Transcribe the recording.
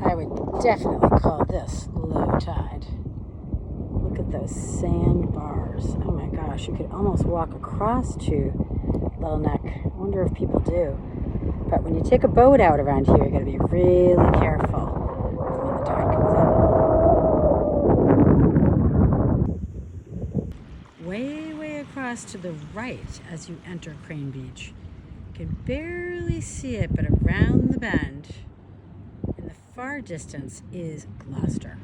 I would definitely call this low tide. Look at those sandbars. Oh my gosh, you could almost walk across to Little Neck. I wonder if people do. But when you take a boat out around here, you got to be really careful when the tide comes in. Way across to the right as you enter Crane Beach. You can barely see it, but around the bend in the far distance is Gloucester.